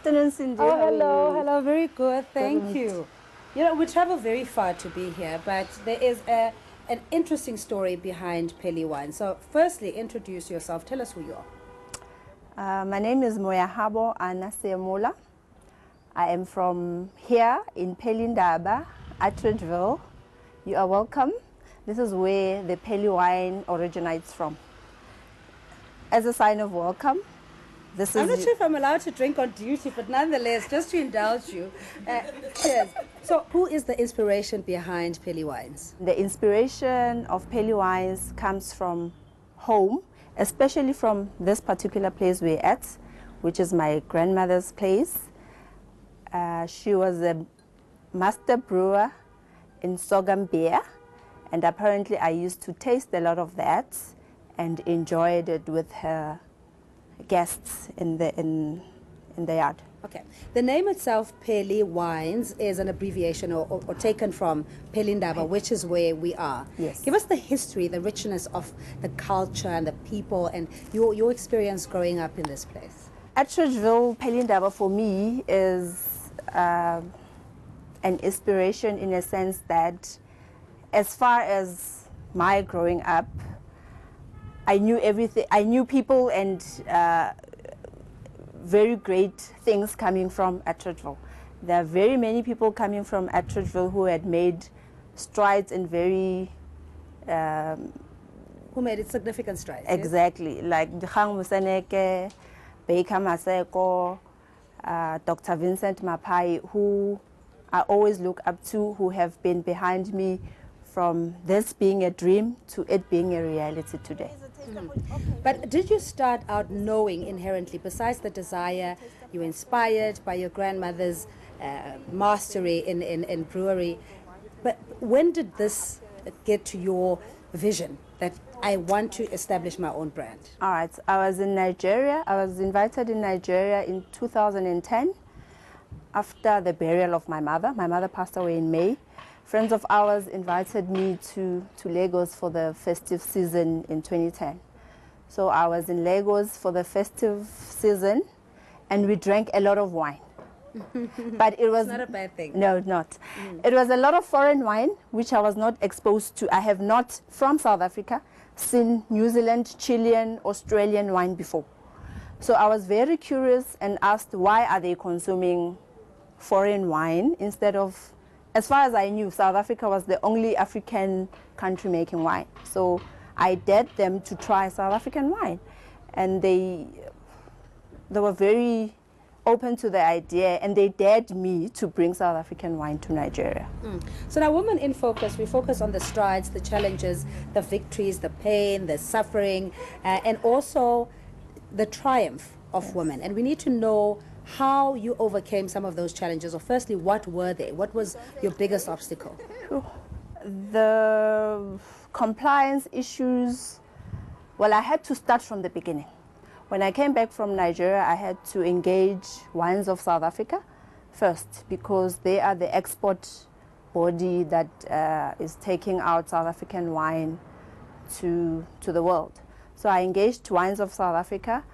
afternoon, Cindy. Oh, How are hello, you? hello, very good, thank Good. you. You know, we travel very far to be here, but there is an interesting story behind Paley wine. So, firstly, introduce yourself. Tell us who you are. My name is Moyahabo and Seemola. I am from here in Paley, Attridgeville. You are welcome. This is where the Paley wine originates from. As a sign of welcome, I'm not sure if I'm allowed to drink on duty, but nonetheless, just to indulge you. Cheers. So, who is the inspiration behind Paley wines? The inspiration of Paley wines comes from home, especially from this particular place we're at, which is my grandmother's place. She was a master brewer in sorghum beer, and apparently I used to taste a lot of that and enjoyed it with her guests in the yard. Okay. The name itself, Paley Wines, is an abbreviation or taken from Pelindaba, which is where we are. Yes. Give us the history, the richness of the culture and the people and your experience growing up in this place. Attridgeville, Pelindaba for me is an inspiration in a sense that as far as my growing up, I knew everything. I knew people and very great things coming from Attridgeville. There are very many people coming from Attridgeville who had made strides in very... who made it significant strides? Exactly. Yes? Like Dikgang Museneke, Baker Maseko, Dr. Vincent Mapai, who I always look up to, who have been behind me from this being a dream to it being a reality today. But did you start out knowing inherently, besides the desire, you were inspired by your grandmother's mastery in brewery, but when did this get to your vision that I want to establish my own brand? All right, I was in Nigeria. I was invited in Nigeria in 2010 after the burial of my mother. My mother passed away in May. Friends of ours invited me to Lagos for the festive season in 2010. So I was in Lagos for the festive season and we drank a lot of wine. But it was not a bad thing. No, not. It was a lot of foreign wine, which I was not exposed to. I have not, from South Africa, seen New Zealand, Chilean, Australian wine before. So I was very curious and asked why are they consuming foreign wine instead of... As far as I knew, South Africa was the only African country making wine. So I dared them to try South African wine. And they were very open to the idea, and they dared me to bring South African wine to Nigeria. So now, Women in Focus, we focus on the strides, the challenges, the victories, the pain, the suffering, and also the triumph of women. And we need to know how you overcame some of those challenges, or firstly, what were they? What was your biggest obstacle? The compliance issues, well, I had to start from the beginning. When I came back from Nigeria, I had to engage Wines of South Africa first, because they are the export body that is taking out South African wine to the world. So I engaged Wines of South Africa,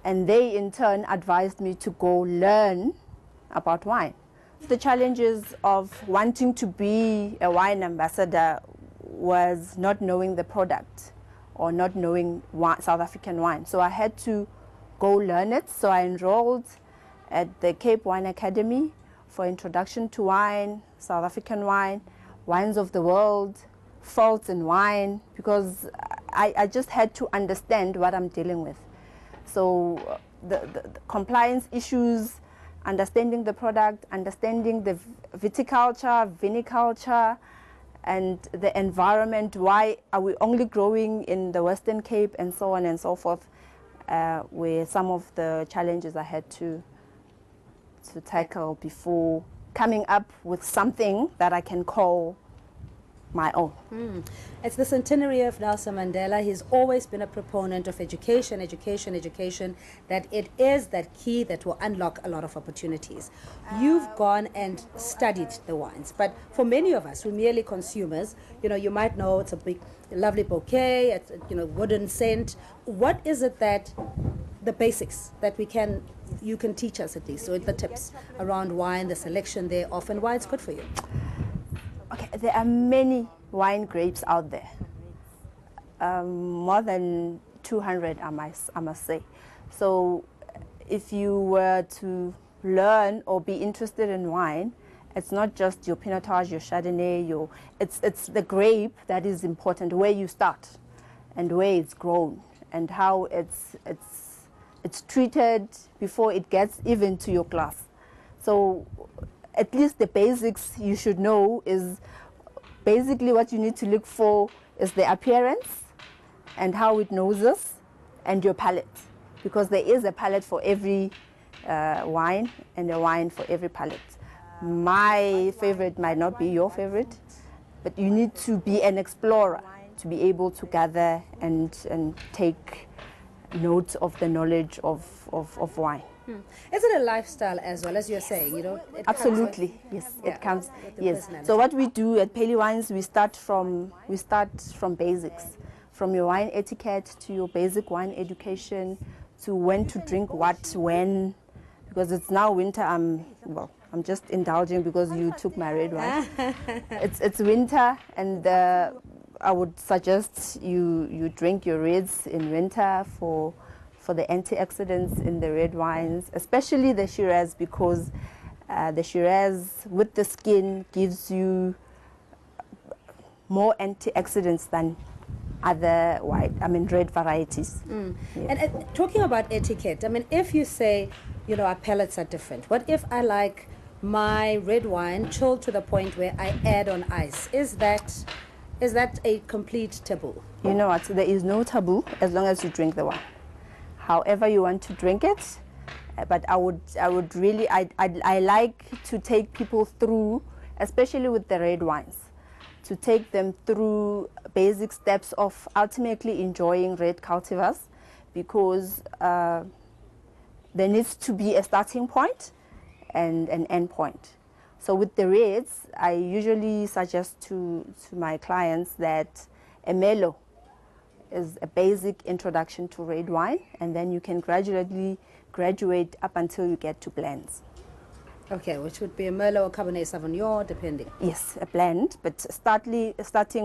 and they in turn advised me to go learn about wine. The challenges of wanting to be a wine ambassador was not knowing the product or not knowing South African wine. So I had to go learn it. So I enrolled at the Cape Wine Academy for Introduction to Wine, South African wine, Wines of the World, Faults in Wine, because I just had to understand what I'm dealing with. So the compliance issues, understanding the product, understanding the viticulture, viniculture, and the environment, why are we only growing in the Western Cape, and so on and so forth, were some of the challenges I had to tackle before coming up with something that I can call my own. It's the centenary of Nelson Mandela. He's always been a proponent of education, education, education, that it is that key that will unlock a lot of opportunities. You've gone and studied the wines, but for many of us, we're merely consumers. You know, you might know it's a big, lovely bouquet, it's, you know, wooden scent. What is it that the basics that you can teach us at least, so the tips around wine, the selection thereof, and why it's good for you. Okay, there are many wine grapes out there, more than 200, I must say. So if you were to learn or be interested in wine, it's not just your Pinotage, your Chardonnay, it's the grape that is important, where you start and where it's grown and how it's treated before it gets even to your glass. So at least the basics you should know is basically what you need to look for is the appearance and how it noses and your palate, because there is a palate for every wine and a wine for every palate. My favorite might not be your favorite, but you need to be an explorer to be able to gather and take notes of the knowledge of wine. Is it a lifestyle as well, as you're saying? Absolutely, yes. It comes. Yes. So what we do at Paley Wines, we start from basics, from your wine etiquette to your basic wine education, to when to drink what, when, because it's now winter. I'm just indulging because you took my red wine. It's winter, and I would suggest you drink your reds in winter for the antioxidants in the red wines, especially the Shiraz, because the Shiraz with the skin gives you more antioxidants than other red varieties. Yeah. And talking about etiquette, if you say, our palates are different, what if I like my red wine chilled to the point where I add on ice? Is that a complete taboo? You know what? There is no taboo as long as you drink the wine. However you want to drink it, but I would really like to take people through, especially with the red wines, to take them through basic steps of ultimately enjoying red cultivars, because there needs to be a starting point and an end point. So with the reds, I usually suggest to my clients that a Merlot is a basic introduction to red wine, and then you can gradually graduate up until you get to blends. Okay, which would be a Merlot or Cabernet Sauvignon, depending. Yes, a blend, but starting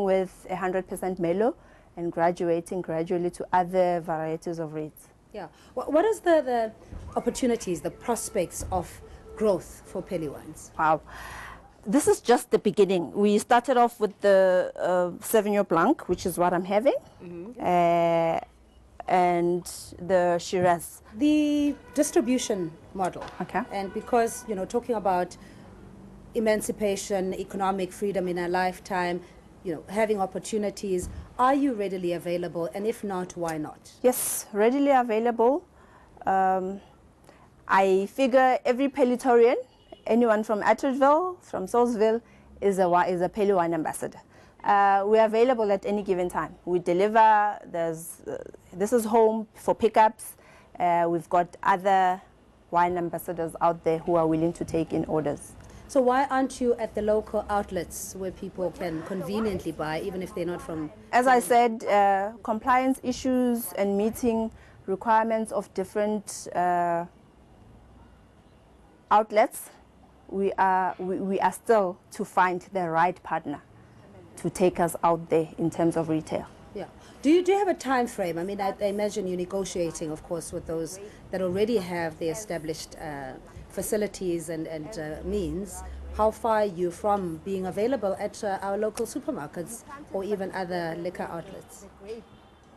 with 100% Merlot and graduating gradually to other varieties of reds. Yeah. What is the opportunities, the prospects of growth for Paley Wines? Wow. This is just the beginning. We started off with the Sauvignon Blanc, which is what I'm having, and the Shiraz. The distribution model. Okay. And because, talking about emancipation, economic freedom in our lifetime, having opportunities, are you readily available? And if not, why not? Yes, readily available. I figure every Paleytorian, anyone from Atteridgeville, from Salisbury, is a Paley wine ambassador. We're available at any given time. We deliver. This is home for pickups. We've got other wine ambassadors out there who are willing to take in orders. So why aren't you at the local outlets where people can conveniently buy, even if they're not from... As I said, compliance issues and meeting requirements of different outlets, we are still to find the right partner to take us out there in terms of retail. Yeah. Do you have a time frame? I imagine you're negotiating, of course, with those that already have the established facilities and means. How far are you from being available at our local supermarkets or even other liquor outlets?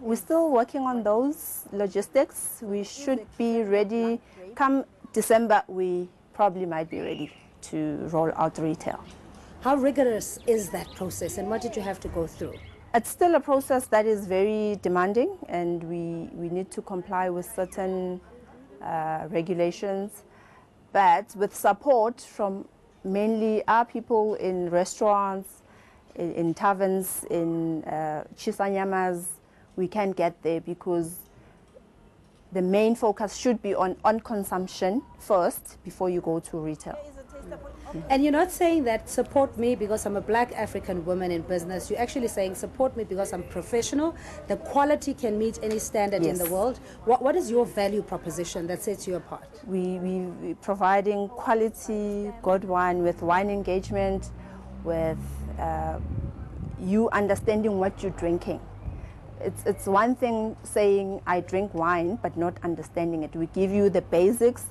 We're still working on those logistics. We should be ready. Come December, we probably might be ready to roll out retail. How rigorous is that process, and what did you have to go through? It's still a process that is very demanding, and we need to comply with certain regulations, but with support from mainly our people in restaurants, in taverns, in chisanyamas, we can get there, because the main focus should be on consumption first before you go to retail. And you're not saying that support me because I'm a black African woman in business. You're actually saying support me because I'm professional. The quality can meet any standard in the world. What is your value proposition that sets you apart? We providing quality good wine with wine engagement, with you understanding what you're drinking. It's one thing saying I drink wine but not understanding it. We give you the basics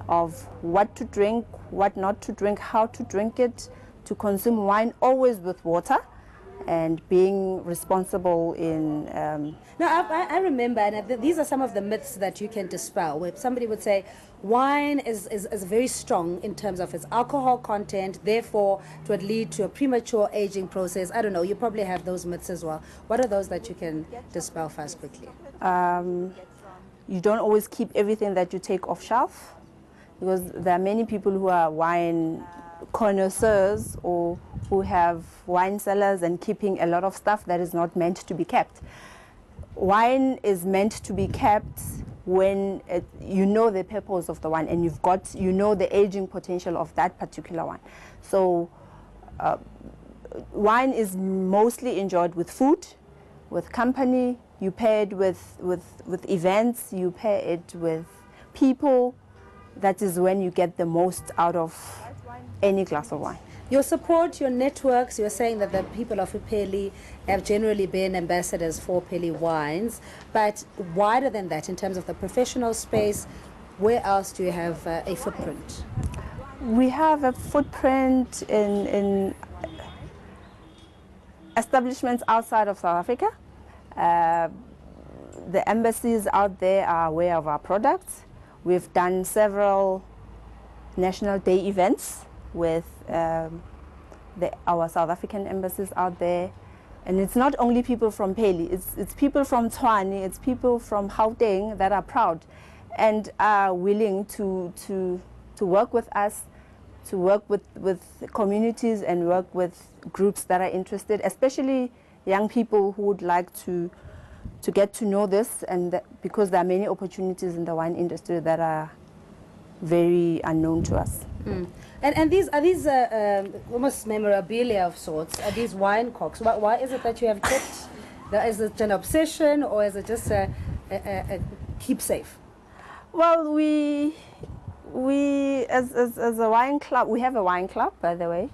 of what to drink, what not to drink, how to drink it, to consume wine always with water, and being responsible in... Now, I remember, and these are some of the myths that you can dispel, where somebody would say wine is very strong in terms of its alcohol content, therefore it would lead to a premature aging process. I don't know, you probably have those myths as well. What are those that you can dispel fast quickly? You don't always keep everything that you take off shelf, because there are many people who are wine connoisseurs or who have wine cellars and keeping a lot of stuff that is not meant to be kept. Wine is meant to be kept when you know the purpose of the wine and you know the aging potential of that particular wine. So wine is mostly enjoyed with food, with company. You pair it with events, you pair it with people. That is when you get the most out of any glass of wine. Your support, your networks, you're saying that the people of Pheli have generally been ambassadors for Pheli wines, but wider than that, in terms of the professional space, where else do you have a footprint? We have a footprint in establishments outside of South Africa. The embassies out there are aware of our products. We've done several National Day events with our South African embassies out there. And it's not only people from Paley, it's people from Tshwane, it's people from Gauteng that are proud and are willing to work with us, to work with communities and work with groups that are interested, especially young people who would like to get to know this, and because there are many opportunities in the wine industry that are very unknown to us. Mm. And these are these almost memorabilia of sorts? Are these wine corks? Why is it that you have kept? Is it an obsession, or is it just a keep safe? Well, we as a wine club, we have a wine club, by the way.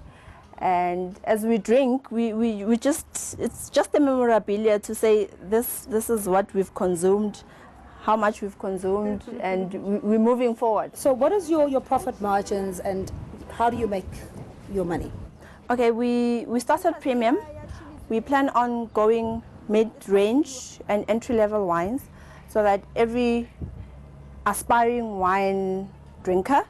And as we drink, we just, it's just a memorabilia to say this is what we've consumed, how much we've consumed, and we're moving forward. So what is your profit margins, and how do you make your money? Okay, we started premium. We plan on going mid-range and entry-level wines, so that every aspiring wine drinker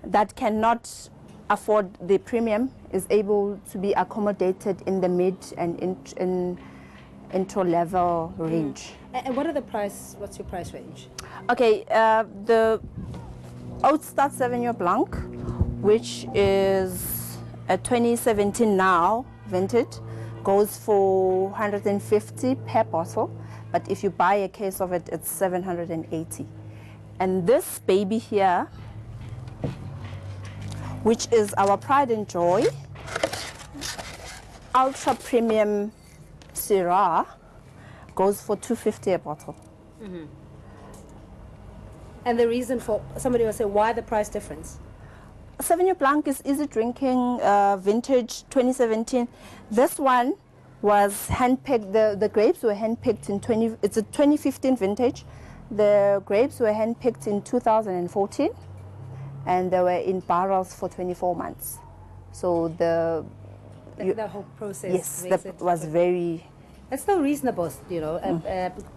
that cannot afford the premium is able to be accommodated in the mid and intro level range. And what are what's your price range? Okay, the Oat Start Sauvignon Blanc, which is a 2017 now vintage, goes for 150 per bottle, but if you buy a case of it, it's 780. And this baby here, which is our pride and joy, ultra premium Syrah, goes for 250 a bottle. Mm-hmm. And the reason for, somebody will say, why the price difference? Sauvignon Blanc is easy drinking, vintage 2017. This one was handpicked, the grapes were handpicked in it's a 2015 vintage. The grapes were handpicked in 2014. And they were in barrels for 24 months. So the whole process, yes, that was very... It's still reasonable, you know,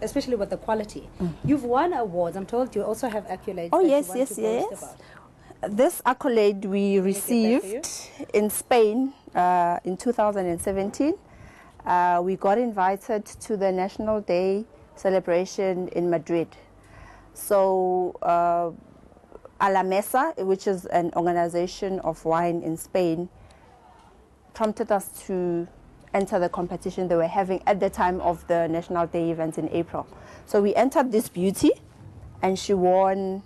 especially with the quality. You've won awards. I'm told you also have accolades. Oh, yes. This accolade we received in Spain in 2017. We got invited to the National Day celebration in Madrid. So A La Mesa, which is an organization of wine in Spain, prompted us to enter the competition they were having at the time of the National Day event in April. So we entered this beauty, and she won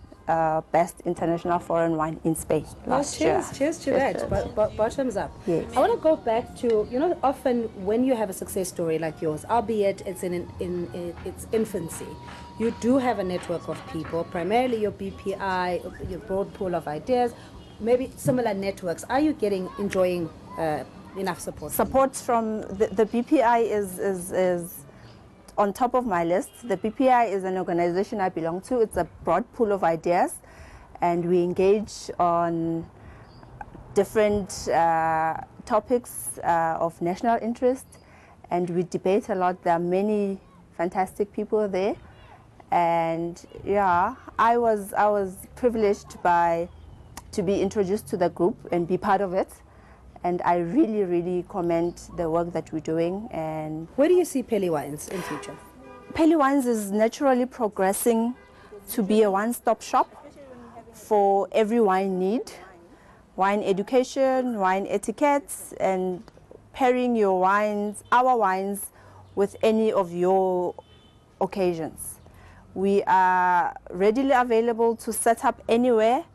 Best International Foreign Wine in Spain last year. Cheers to that. Bottoms up. Yes. I want to go back to, often when you have a success story like yours, albeit it's in its infancy, you do have a network of people, primarily your BPI, your broad pool of ideas, maybe similar networks. Are you enjoying enough support? Support from the BPI is on top of my list. The BPI is an organization I belong to. It's a broad pool of ideas, and we engage on different topics of national interest, and we debate a lot. There are many fantastic people there, and yeah, I was privileged to be introduced to the group and be part of it. And I really, really commend the work that we're doing. And where do you see Paley Wines in future? Paley Wines is naturally progressing to be a one-stop shop for every wine need. Wine education, wine etiquettes, and pairing your wines, our wines, with any of your occasions. We are readily available to set up anywhere.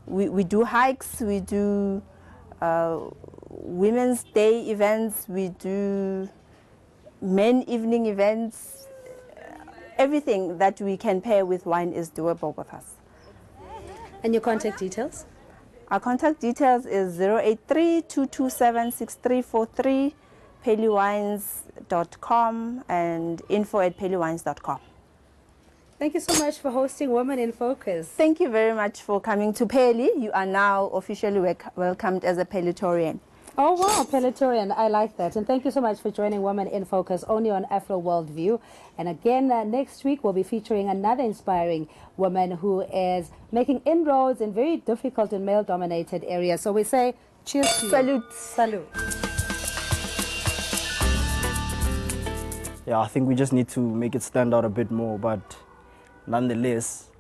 We do hikes, we do Women's Day events, we do men evening events. Everything that we can pair with wine is doable with us. And your contact details? Our contact details is 083-227-6343, paleywines.com, and info@paleywines.com. Thank you so much for hosting Women in Focus. Thank you very much for coming to Paley. You are now officially welcomed as a Paletorian. Oh wow, Paletorian, I like that. And thank you so much for joining Women in Focus only on Afro Worldview. And again, next week we'll be featuring another inspiring woman who is making inroads in very difficult and male-dominated areas. So we say cheers to you. Salute. Salute. Yeah, I think we just need to make it stand out a bit more, but nonetheless,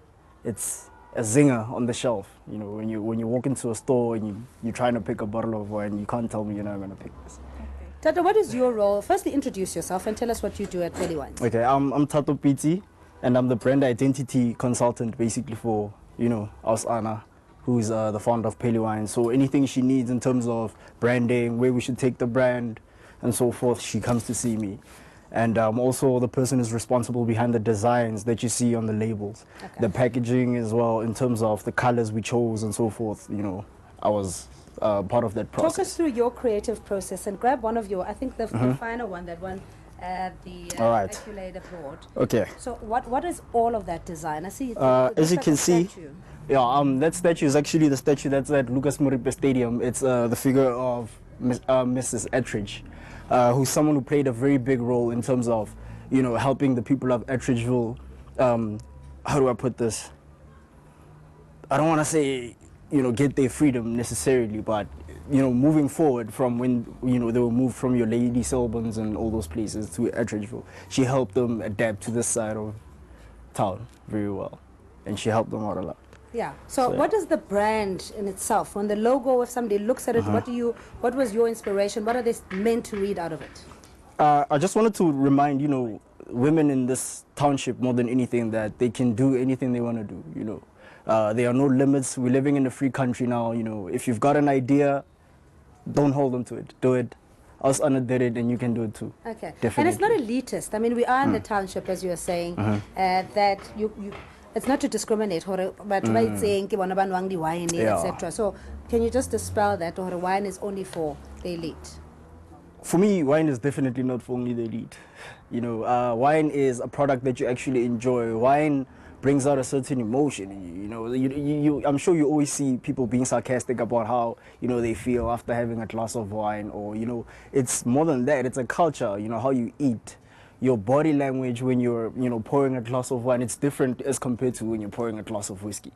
it's a zinger on the shelf. You know, when you walk into a store and you're trying to pick a bottle of wine, you can't tell me you're not going to pick this. Tato, what is your role? Firstly, introduce yourself and tell us what you do at Paley Wines. Okay, I'm Tato Piti, and I'm the brand identity consultant basically for, us Anna, who's the founder of Paley Wines. So anything she needs in terms of branding, where we should take the brand, and so forth, she comes to see me. And I'm also the person who's responsible behind the designs that you see on the labels. Okay. The packaging as well, in terms of the colors we chose and so forth. I was part of that process. Talk us through your creative process and grab one of your, I think the final one, that one, the accolade abroad. Okay. So what is all of that design? I see as you can see, that statue is actually the statue that's at Lucas Moripe Stadium. It's the figure of Mrs. Ettridge. Who's someone who played a very big role in terms of, helping the people of Ettridgeville. How do I put this? I don't want to say, get their freedom necessarily, but, moving forward from when, they were moved from your Lady Selbans and all those places to Ettridgeville. She helped them adapt to this side of town very well, and she helped them out a lot. Yeah. So what is the brand in itself? When the logo, if somebody looks at it, what was your inspiration? What are they meant to read out of it? I just wanted to remind, women in this township more than anything that they can do anything they want to do, There are no limits. We're living in a free country now, If you've got an idea, don't hold on to it. Do it. Us Anna did it, and you can do it too. Okay. Definitely. And it's not elitist. I mean, we are in the township, as you were saying, that you it's not to discriminate, but saying wine, etc. So can you just dispel that, or wine is only for the elite? For me, wine is definitely not for only the elite. Wine is a product that you actually enjoy. Wine brings out a certain emotion. I'm sure you always see people being sarcastic about how they feel after having a glass of wine, or it's more than that. It's a culture. How you eat. Your body language when you're, pouring a glass of wine, it's different as compared to when you're pouring a glass of whiskey,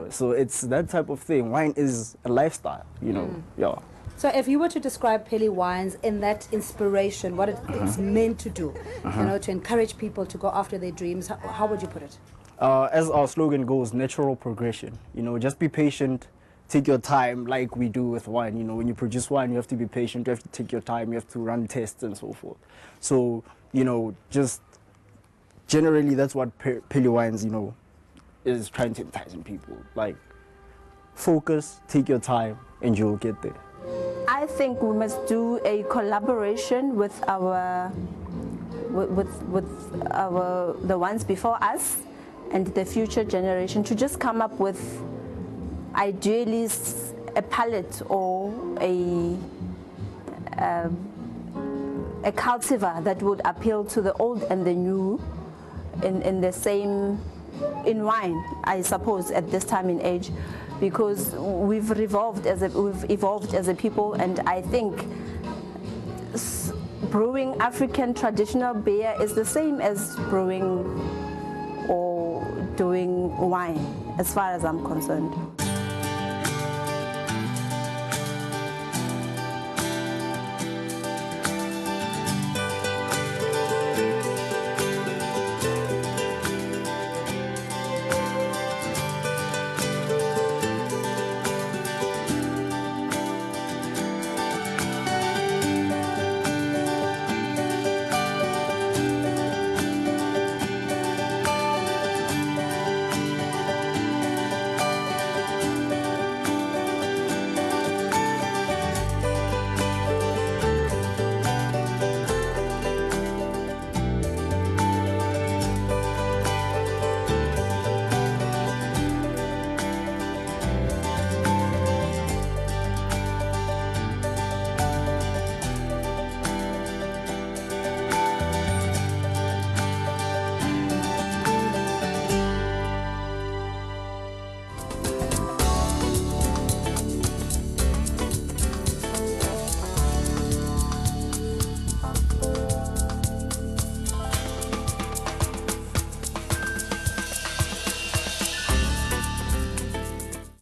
So it's that type of thing. Wine is a lifestyle, yeah. So if you were to describe Paley Wines in that inspiration, what it's meant to do, to encourage people to go after their dreams, how would you put it? As our slogan goes, natural progression. Just be patient, take your time like we do with wine. When you produce wine, you have to be patient, you have to take your time, you have to run tests and so forth. So, just generally that's what Paley Wines, is trying to entice people. Like, focus, take your time, and you'll get there. I think we must do a collaboration with our the ones before us and the future generation to just come up with ideally a palette or a cultivar that would appeal to the old and the new in the same, in wine, I suppose, at this time in age, because we've evolved as a people, and I think brewing African traditional beer is the same as brewing or doing wine, as far as I'm concerned.